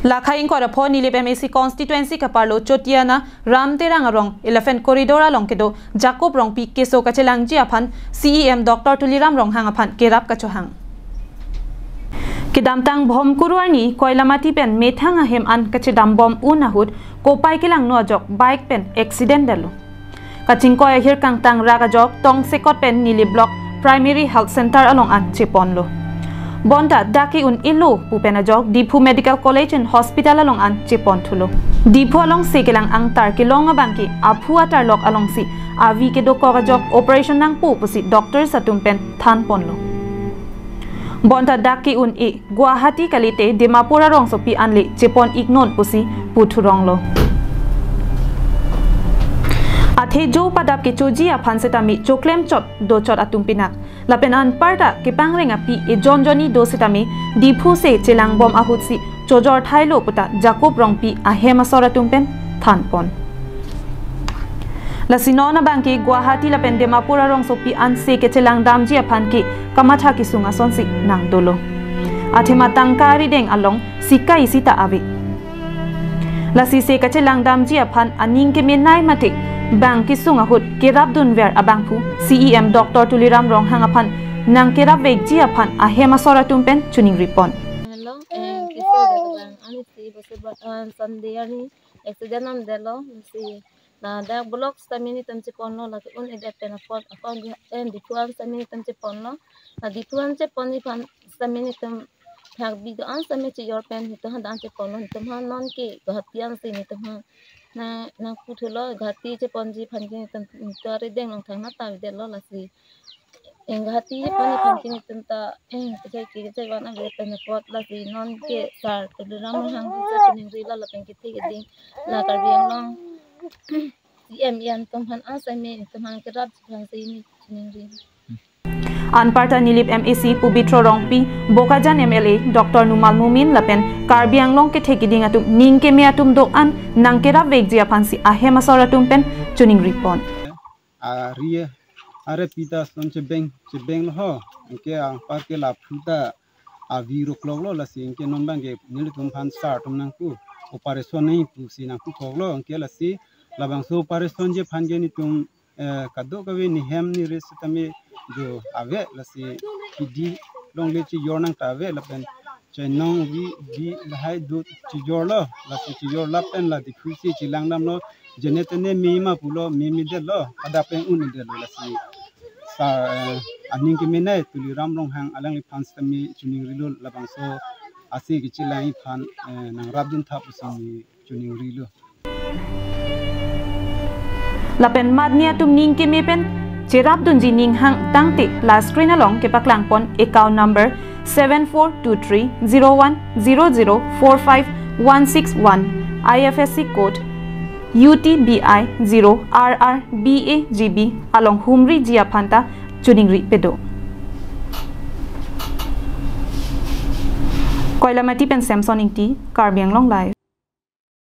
Lakhaing Korapho Nilip MAC constituency Kaparlo Chotiana Ramterang Arong Elephant Corridor along Kedo Jacob Rong Pi Keso Kachelang Jiaphan CEM Dr. Tuliram Rong Hangaphan Kerap Kachohang Kedamtang bom kuruani Koilamati pen methang ahem an kachedam bom unahud Kopai Kilang Nojok bike pen accident dalu Kachingkoy hirkang tang ragajok tong sekot pen Nili Block Primary Health Center along an Chiponlo Bonda daki un ilu pupenajok Diphu Medical College and Hospital along an Chipon Thulo. Diphu along sekelang ang tar kilonga bangki aphu atar lok along si avi ke do korajok operation nang pu pusi doctor sa tumpen than ponlo. Bonda daki un I Guwahati kalite Dimapura rong sopi anli Chipon ignon pusi puthurong lo. Athe jo padap ke choji aphan setami choklem chot do chot atumpinak lapen an parta ke pangrenga pi e jonjoni do setami Diphu se chelang bom ahutsi chojor thailo puta Jacob rong pi ahema sora tumpen thanpon lasinona bangki Guwahati lapen Dimapura rong sopi an se ke chelang damji aphan ki kamatha ki sunga sonsi nang dolo athe matangkari deng along sika isita ave lasi se ke chelang damji aphan aning ke menai mate Bang kisunga hut kirap dunver abangpu CEM Dr. Tuliram Rong Hangaphan nang kirap vegji aphan ahema sora tumpen tuning ripon. Hello, kiso bang ani si bose Sunday ani accident am delo si na da block stamini tamche ponlo la un ede pena pot akon en dituan stamini tamche ponlo na dituan che poni pan stamini tam thak bi do an stamini che yor pen hito han dan che ponlo tam han non ke gatian si ni tam na puthulo ghati che ponji phanki tam tare deng long thang na ta delo la si enghati je pani phanki tam ta ke wana ve pen pot la si non ke sar Tuliram hang sa chuning ri la pen ki thi ding la kar biang long CEM yan tam han asame tam han kerap phang si ni chuning ri Anparta Nilip MAC Pubitro Rongpi Bokajan MLA Dr. Numal Mumin lapen Karbiang long ke thekiding atum ning ke me atum do an nang kera vegji aphansi ahema sora tumpen tuning ripon rie are pita sonche beng lo ke ang par ke la phuta viro kloglo la sing ke nombang ke nilitum phan sar tum nang ku operation nei pu si nang ku khoglo ke la si labang so operation je phan ge ni tum kado kawe ni hem ni res tame jo ave la si pidi long le chi yor nang ta ave la pen chenong vi la hai do chi yor lo la si chi yor la pen la di khusi chi lang nam lo jenete ne mi ma pulo mi de lo ada pen un de lo la si sa aning ke menai Tuliram Rong Hang alang li phan stami chuning rilo la bang so asi ki chi lai phan nang rabdin tha pusi chuning rilo lapen madnia tum ning ke mepen Cherap dunji ning hang tangte last screen along ke paklang pon account number 742301004561 IFSC code UTBI 0RRBAGB along Humri Jiaphanta Chuningri pedo Koilamati pen Samsung Inti Karbiang long live